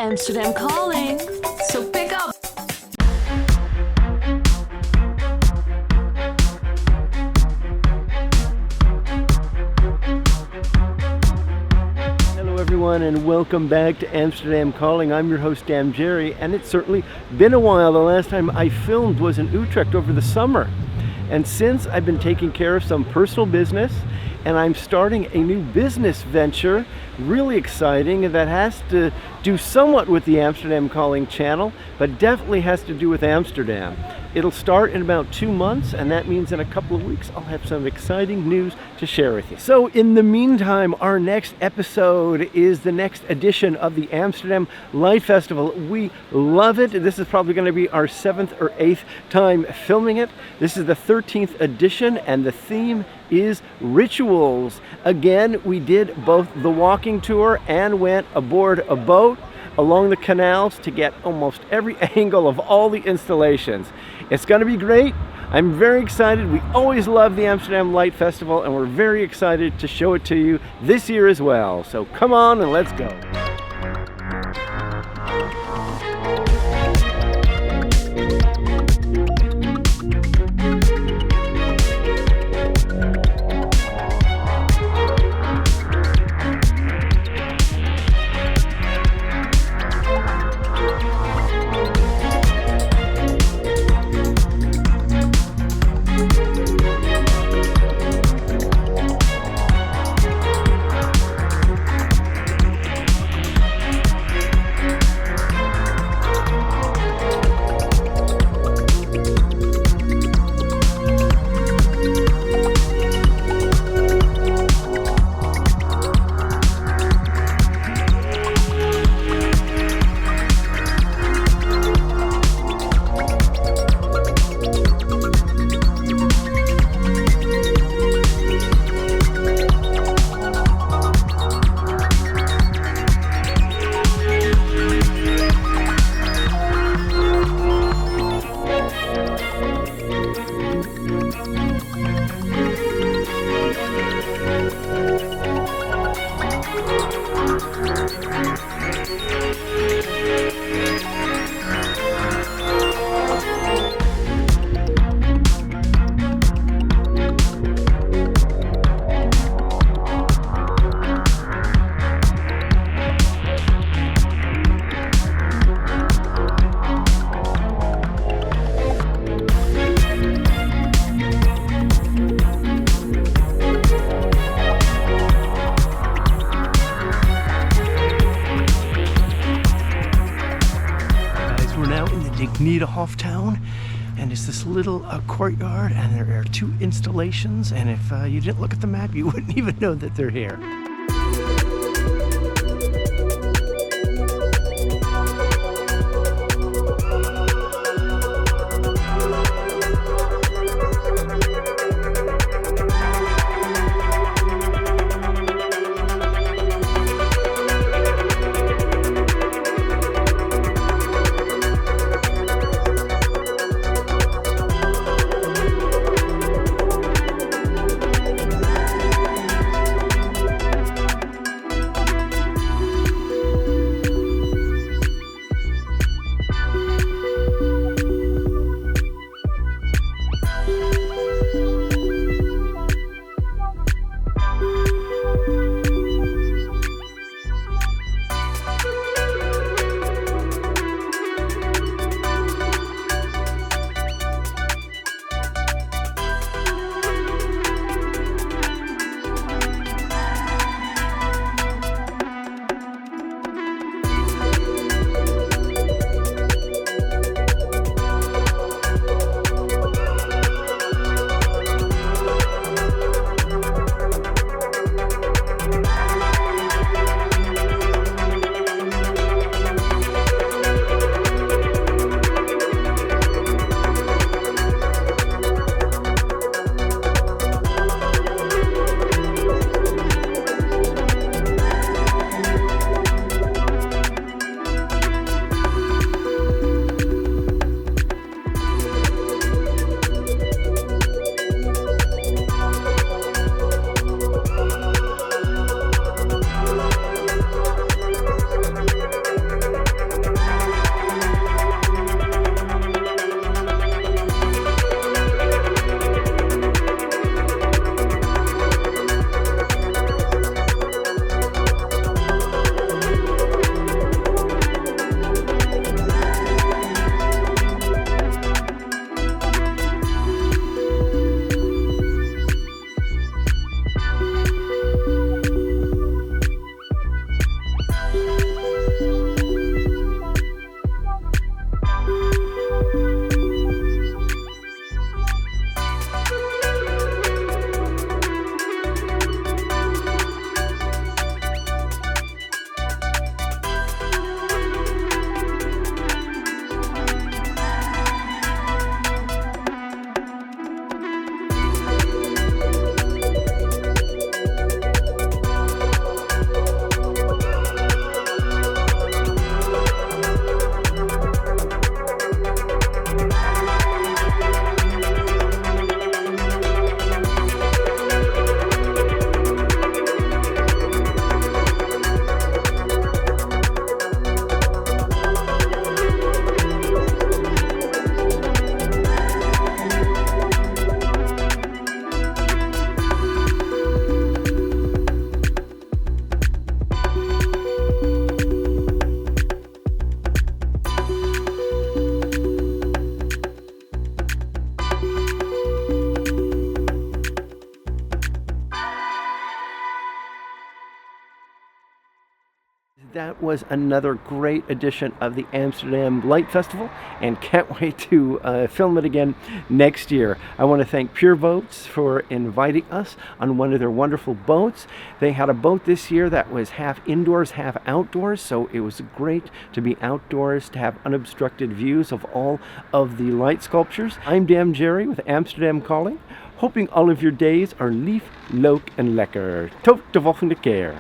Amsterdam calling, so pick up. Hello everyone and welcome back to Amsterdam Calling. I'm your host Dan Jerry, and it's certainly been a while. The last time I filmed was in Utrecht over the summer. And since I've been taking care of some personal business and I'm starting a new business venture, really exciting, that has to do somewhat with the Amsterdam Calling channel, but definitely has to do with Amsterdam. It'll start in about 2 months, and that means in a couple of weeks I'll have some exciting news to share with you. So in the meantime, our next episode is the next edition of the Amsterdam Light Festival. We love it. This is probably going to be our 7th or 8th time filming it. This is the 13th edition, and the theme is rituals. Again, we did both the walking tour and went aboard a boat along the canals to get almost every angle of all the installations. It's going to be great. I'm very excited. We always love the Amsterdam Light Festival, and we're very excited to show it to you this year as well. So come on and let's go. Off town, and it's this little courtyard, and there are 2 installations, and if you didn't look at the map you wouldn't even know that they're here. that was another great edition of the Amsterdam Light Festival, and can't wait to film it again next year. I want to thank Pure Boats for inviting us on one of their wonderful boats. They had a boat this year that was half indoors, half outdoors, so it was great to be outdoors, to have unobstructed views of all of the light sculptures. I'm Dan Jerry with Amsterdam Calling, hoping all of your days are lief, leuk en lekker. Tot de volgende keer.